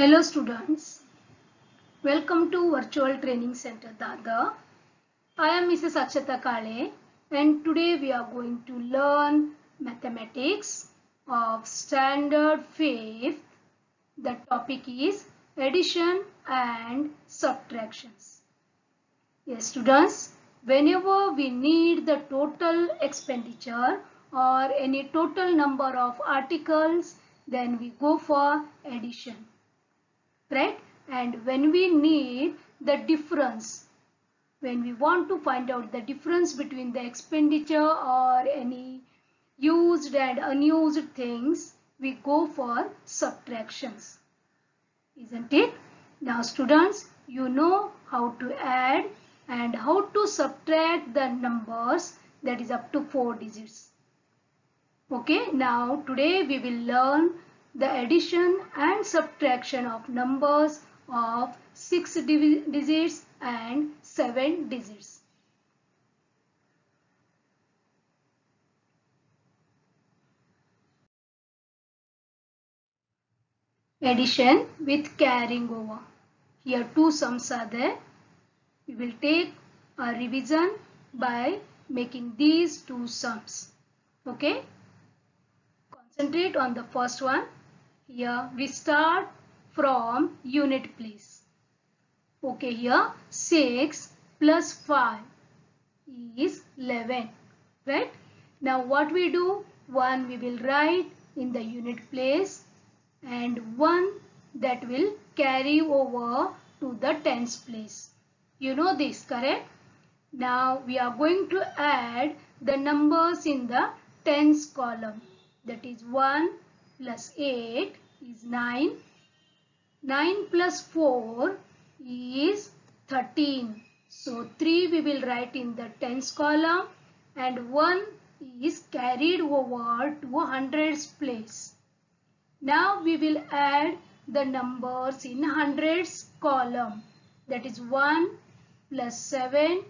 Hello students, welcome to Virtual Training Center Dadar. I am Mrs. Akshata Kale and today we are going to learn mathematics of standard 5th. The topic is addition and subtractions. Yes students, whenever we need the total expenditure or any total number of articles, then we go for addition. Right? And when we need the difference, when we want to find out the difference between the expenditure or any used and unused things, we go for subtractions, isn't it? Now students, you know how to add and how to subtract the numbers that is up to 4 digits. Okay, now today we will learn the addition and subtraction of numbers of 6 digits and 7 digits. Addition with carrying over. Here two sums are there. We will take a revision by making these two sums. Okay. Concentrate on the first one. Here we start from unit place. Okay, here 6 plus 5 is 11, right? Now what we do? 1 we will write in the unit place and 1 that will carry over to the tens place. You know this, correct? Now we are going to add the numbers in the tens column. That is 1 plus 8 is 9. 9 plus 4 is 13. So 3 we will write in the tens column and 1 is carried over to hundreds place. Now we will add the numbers in hundreds column. That is 1 plus 7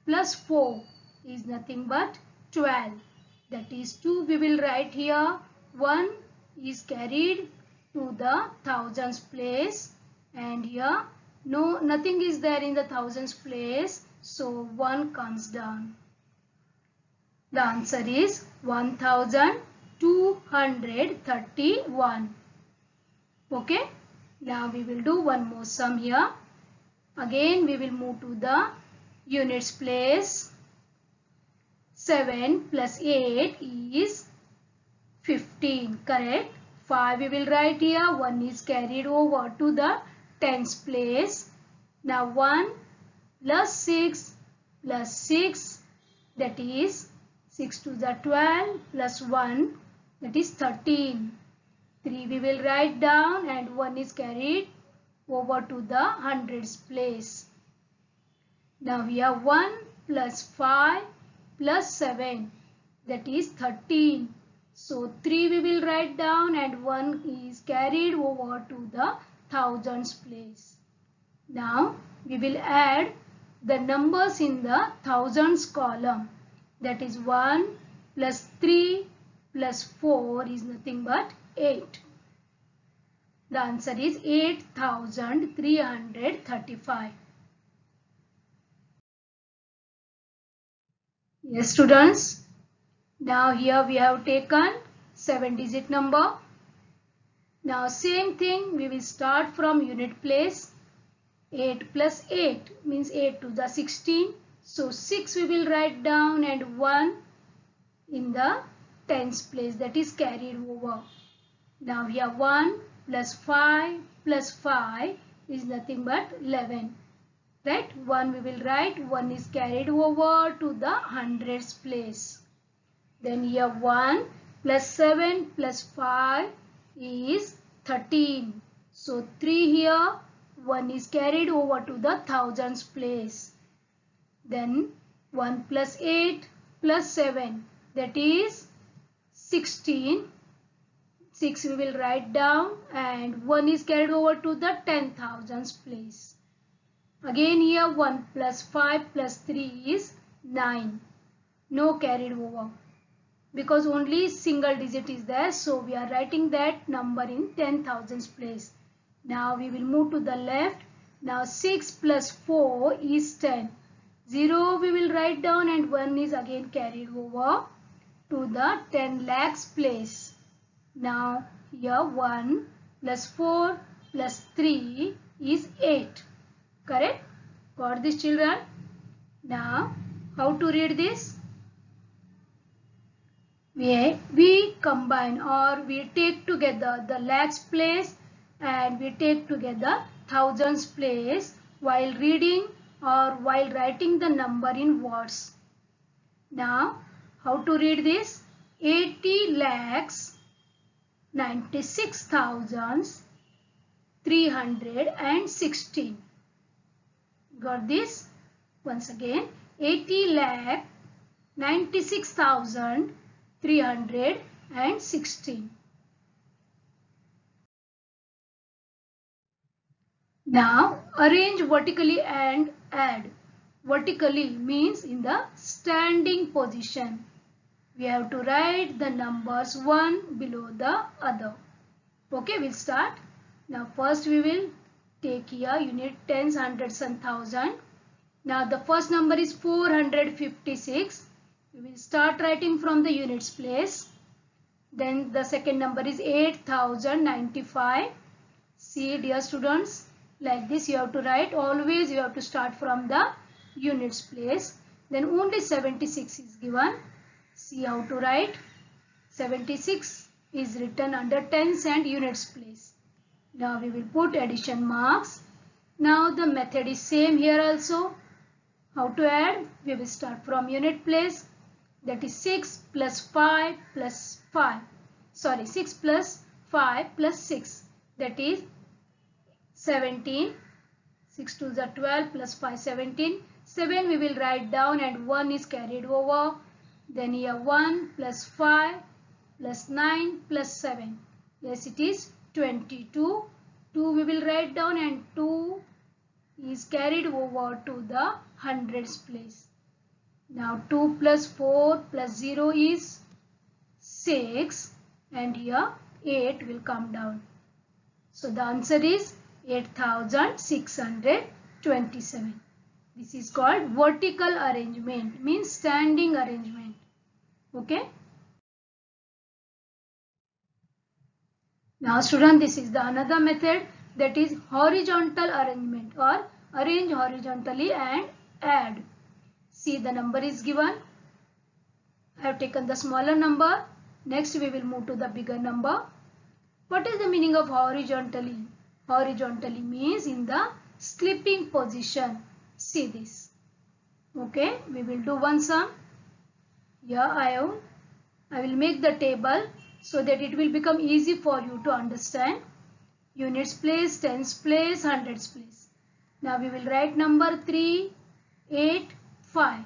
plus 4 is nothing but 12. That is 2 we will write here. 1 is carried to the thousands place and here nothing is there in the thousands place, so 1 comes down. The answer is 1231. Okay, now we will do one more sum here. Again we will move to the units place. 7 plus 8 is 15, correct? 5 we will write here. 1 is carried over to the tens place. Now 1 plus 6 plus 6, that is 6 to the 12 plus 1, that is 13. 3 we will write down and 1 is carried over to the hundreds place. Now we have 1 plus 5 plus 7, that is 13. So 3 we will write down and 1 is carried over to the thousands place. Now we will add the numbers in the thousands column. That is 1 plus 3 plus 4 is nothing but 8. The answer is 8335. Yes students. Now here we have taken 7-digit number. Now same thing, we will start from unit place. 8 plus 8 means 8 to the 16. So 6 we will write down and 1 in the tens place, that is carried over. Now here 1 plus 5 plus 5 is nothing but 11. Right? 1 we will write, 1 is carried over to the hundreds place. Then here 1 plus 7 plus 5 is 13. So 3 here, 1 is carried over to the thousands place. Then 1 plus 8 plus 7, that is 16. 6 we will write down and 1 is carried over to the 10,000s place. Again here 1 plus 5 plus 3 is 9. No carried over, because only single digit is there, so we are writing that number in 10,000s place. Now we will move to the left. Now 6 plus 4 is 10. 0 we will write down and 1 is again carried over to the 10 lakhs place. Now here 1 plus 4 plus 3 is 8. Correct? Got this, children? Now how to read this? We combine or we take together the lakhs place and we take together thousands place while reading or while writing the number in words. Now how to read this? 80 lakhs 96,316. Got this? Once again, 80 lakh 96,316. Now arrange vertically and add. Vertically means in the standing position. We have to write the numbers one below the other. Okay, we'll start. Now first we will take here unit tens, hundreds and thousand. Now the first number is 456. We will start writing from the units place. Then the second number is 8095. See, dear students, like this you have to write. Always you have to start from the units place. Then only 76 is given. See how to write. 76 is written under tens and units place. Now we will put addition marks. Now the method is same here also. How to add? We will start from unit place. That is 6 plus 5 plus 5. Sorry, 6 plus 5 plus 6. That is 17. 6 to the 12 plus 5, 17. 7 we will write down and 1 is carried over. Then here 1 plus 5 plus 9 plus 7. Yes, it is 22. 2 we will write down and 2 is carried over to the hundreds place. Now 2 plus 4 plus 0 is 6 and here 8 will come down. So the answer is 8,627. This is called vertical arrangement, means standing arrangement. Okay. Now student, this is the another method, that is horizontal arrangement or arrange horizontally and add. See, the number is given. I have taken the smaller number. Next we will move to the bigger number. What is the meaning of horizontally? Horizontally means in the sleeping position. See this. Okay, we will do one sum. Here I will make the table so that it will become easy for you to understand. Units place, tens place, hundreds place. Now we will write number 385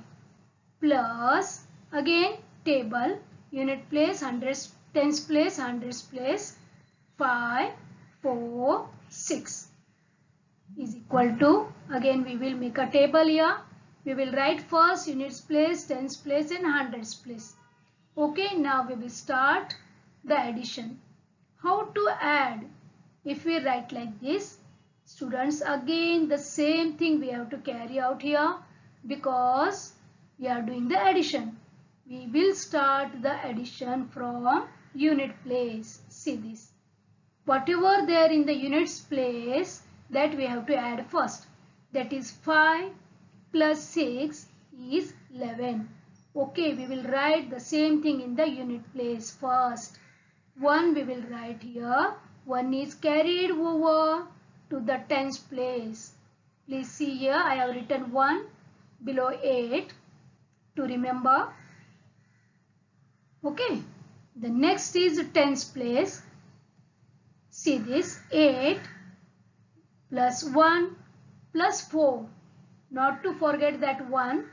plus again table, unit place, hundreds, tens place, hundreds place, 5, 4, 6 is equal to, again we will make a table here. We will write first units place, tens place and hundreds place. Okay, now we will start the addition. How to add? If we write like this, students, again the same thing we have to carry out here because we are doing the addition. We will start the addition from unit place. See this. Whatever there in the units place, that we have to add first. That is 5 plus 6 is 11. Okay, we will write the same thing in the unit place first. 1 we will write here. 1 is carried over to the tens place. Please see here, I have written 1 below 8 to remember. Okay, the next is tens place. See this, 8 plus 1 plus 4. Not to forget that 1.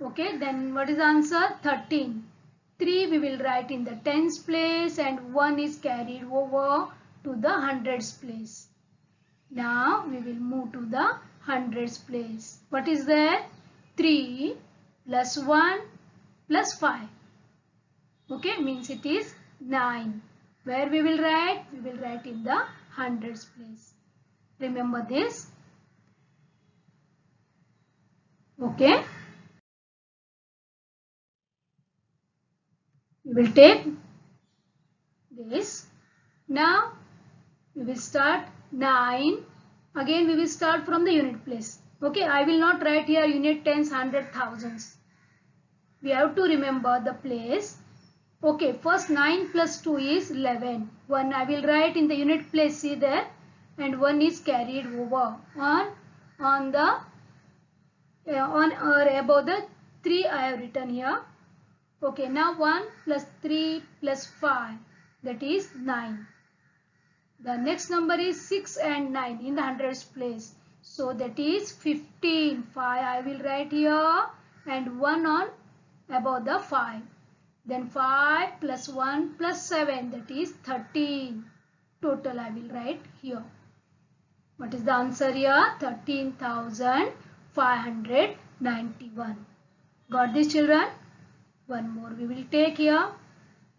Okay, then what is the answer? 13. 3 we will write in the tens place and 1 is carried over to the hundreds place. Now we will move to the hundreds place. What is there? 3 plus 1 plus 5. Okay, means it is 9. Where we will write? We will write in the hundreds place. Remember this. Okay. We will take this. Now we will start 9. Again we will start from the unit place. Okay, I will not write here unit, tens, hundred, thousands. We have to remember the place. Okay, first 9 plus 2 is 11. 1 I will write in the unit place, see there, and 1 is carried over on the on or above the 3 I have written here. Okay, now 1 plus 3 plus 5, that is 9. The next number is 6 and 9 in the hundreds place. So that is 15. 5 I will write here and 1 on above the 5. Then 5 plus 1 plus 7, that is 13. Total I will write here. What is the answer here? 13,591. Got this, children? One more we will take here.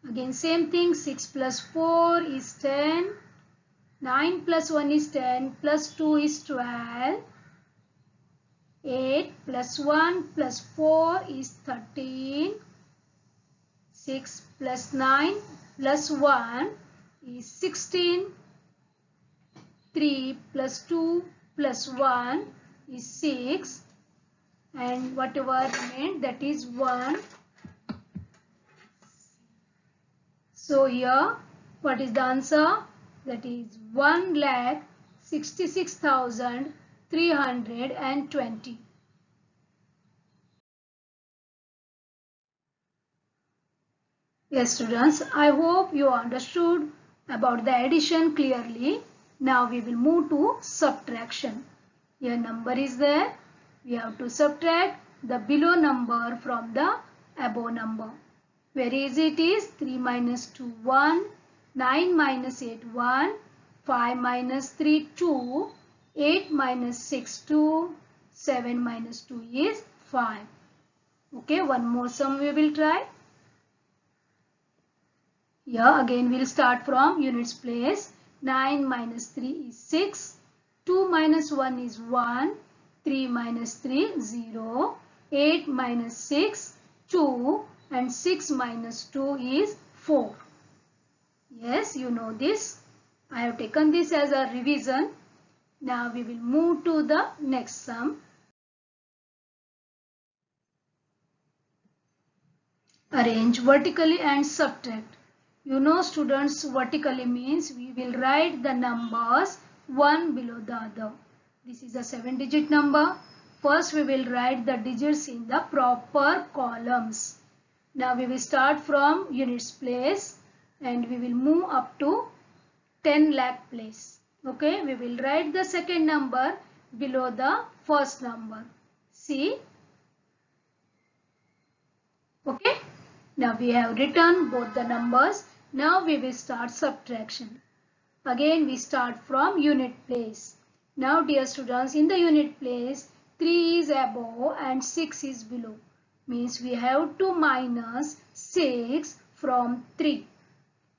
Again same thing. 6 plus 4 is 10. 9 plus 1 is 10. Plus 2 is 12. 8 plus 1 plus 4 is 13. 6 plus 9 plus 1 is 16. 3 plus 2 plus 1 is 6. And whatever remained, that is 1. So here, what is the answer? That is 1,66,320. Yes, students, I hope you understood about the addition clearly. Now we will move to subtraction. Here number is there. We have to subtract the below number from the above number. Very easy it is. 3 minus 2, 1. 9 minus 8, 1. 5 minus 3, 2. 8 minus 6, 2. 7 minus 2 is 5. Okay, one more sum we will try. Here again we will start from units place. 9 minus 3 is 6. 2 minus 1 is 1. 3 minus 3, 0. 8 minus 6, 2. And 6 minus 2 is 4. Yes, you know this. I have taken this as a revision. Now we will move to the next sum. Arrange vertically and subtract. You know, students, vertically means we will write the numbers one below the other. This is a 7-digit number. First we will write the digits in the proper columns. Now we will start from units place and we will move up to 10 lakh place. Okay, we will write the second number below the first number. See? Okay, now we have written both the numbers. Now we will start subtraction. Again we start from unit place. Now dear students, in the unit place 3 is above and 6 is below. Means we have to minus 6 from 3.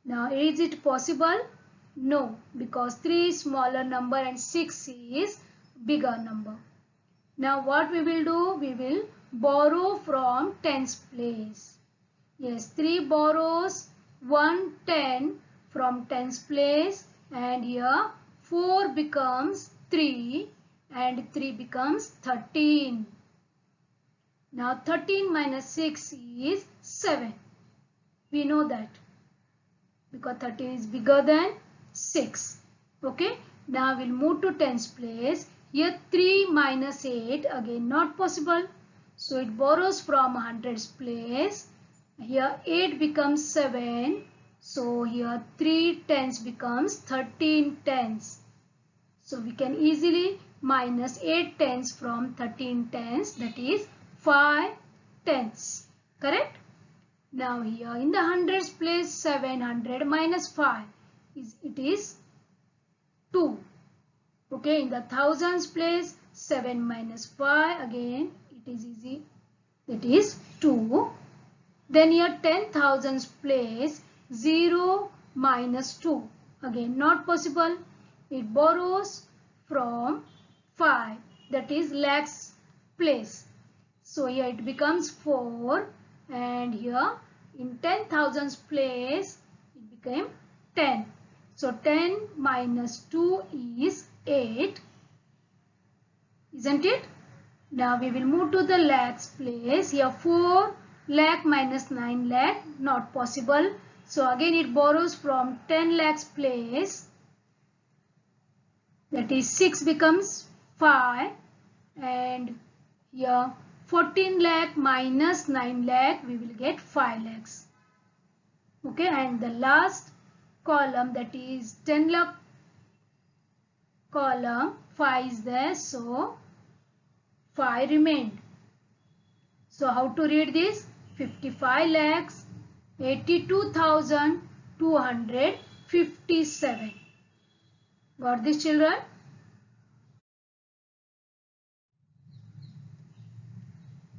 Now is it possible? No, because 3 is smaller number and 6 is bigger number. Now what we will do? We will borrow from tens place. Yes, 3 borrows 1 10 from tens place, and here 4 becomes 3 and 3 becomes 13. Now 13 minus 6 is 7. We know that because 13 is bigger than 6. Okay. Now we'll move to tens place. Here 3 minus 8, again not possible. So it borrows from hundreds place. Here 8 becomes 7. So here 3 tens becomes 13 tens. So we can easily minus 8 tens from 13 tens, that is 5 tens. Correct? Now here in the hundreds place 700 minus 5 is 2. Okay, in the thousands place 7 minus 5, again it is easy, that is 2. Then here 10,000s place 0 minus 2, again not possible. It borrows from 5, that is lakhs place. So here it becomes 4, and here in 10,000s place it became 10. So 10 minus 2 is 8, isn't it? Now we will move to the lakhs place. Here 4 lakh minus 9 lakh, not possible. So again it borrows from 10 lakhs place. That is 6 becomes 5, and here 14 lakh minus 9 lakh, we will get 5 lakhs. Okay, and the last column, that is 10 lakh column, 5 is there, so 5 remained. So how to read this? 55 lakhs 82,257. Got this, children?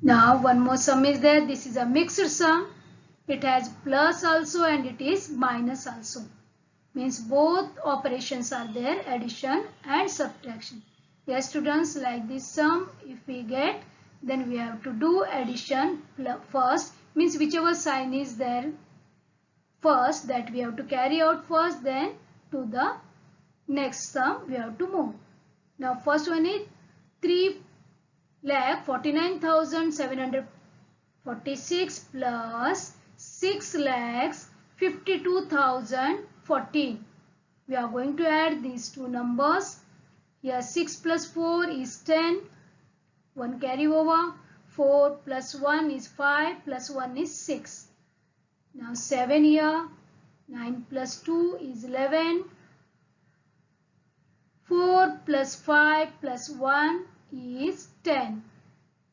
Now one more sum is there. This is a mixed sum. It has plus also and it is minus also. Means both operations are there, addition and subtraction. Yes, students, like this sum, if we get, then we have to do addition first. Means whichever sign is there first, that we have to carry out first, then to the next sum we have to move. Now first one is 3,49,746 plus 6,52,014. We are going to add these two numbers. Here 6 plus 4 is 10. 1 carry over. 4 plus 1 is 5 plus 1 is 6. Now 7 here. 9 plus 2 is 11. 4 plus 5 plus 1 is 10.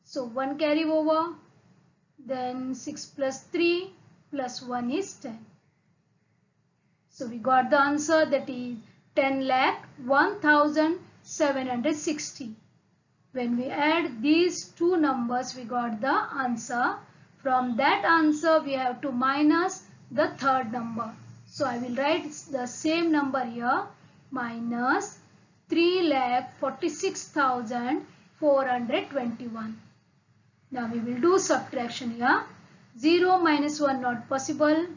So 1 carry over. Then 6 plus 3 plus 1 is 10. So we got the answer, that is 10,01,760. When we add these two numbers, we got the answer. From that answer, we have to minus the third number. So I will write the same number here, minus 3,46,421. Now we will do subtraction here. 0 minus 1 not possible.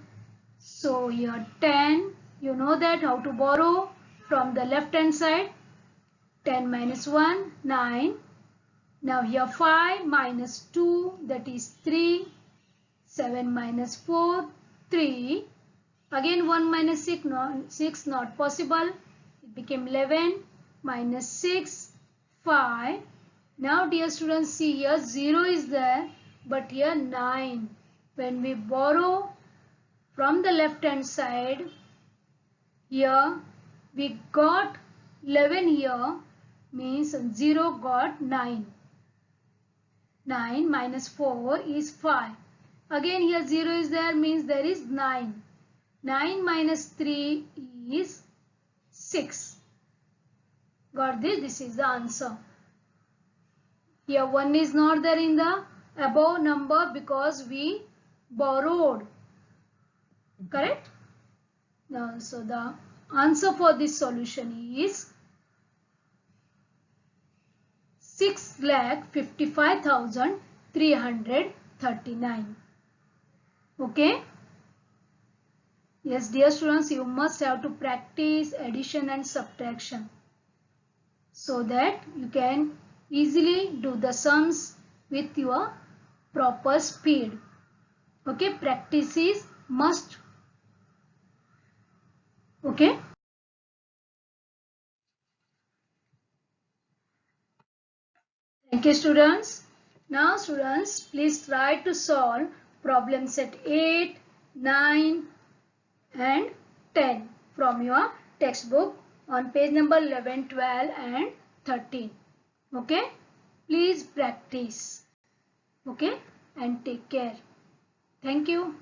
So here 10, you know that how to borrow from the left hand side. 10 minus 1, 9. Now here 5 minus 2, that is 3. 7 minus 4, 3. Again 1 minus 6 not possible. It became 11. Minus 6, 5. Now dear students, see here 0 is there, but here 9. When we borrow from the left hand side, here we got 11 here, means 0 got 9. 9 minus 4 is 5. Again here 0 is there, means there is 9. 9 minus 3 is 6. Got this? This is the answer. Here 1 is not there in the above number because we borrowed. Correct? Now, so the answer for this solution is 6,55,339. Okay? Yes, dear students, you must have to practice addition and subtraction so that you can easily do the sums with your proper speed. Okay, practice is must. Okay. Thank you, students. Now students, please try to solve problem set 8, 9 and 10 from your textbook on page number 11, 12 and 13. Okay, please practice. Okay, and take care. Thank you.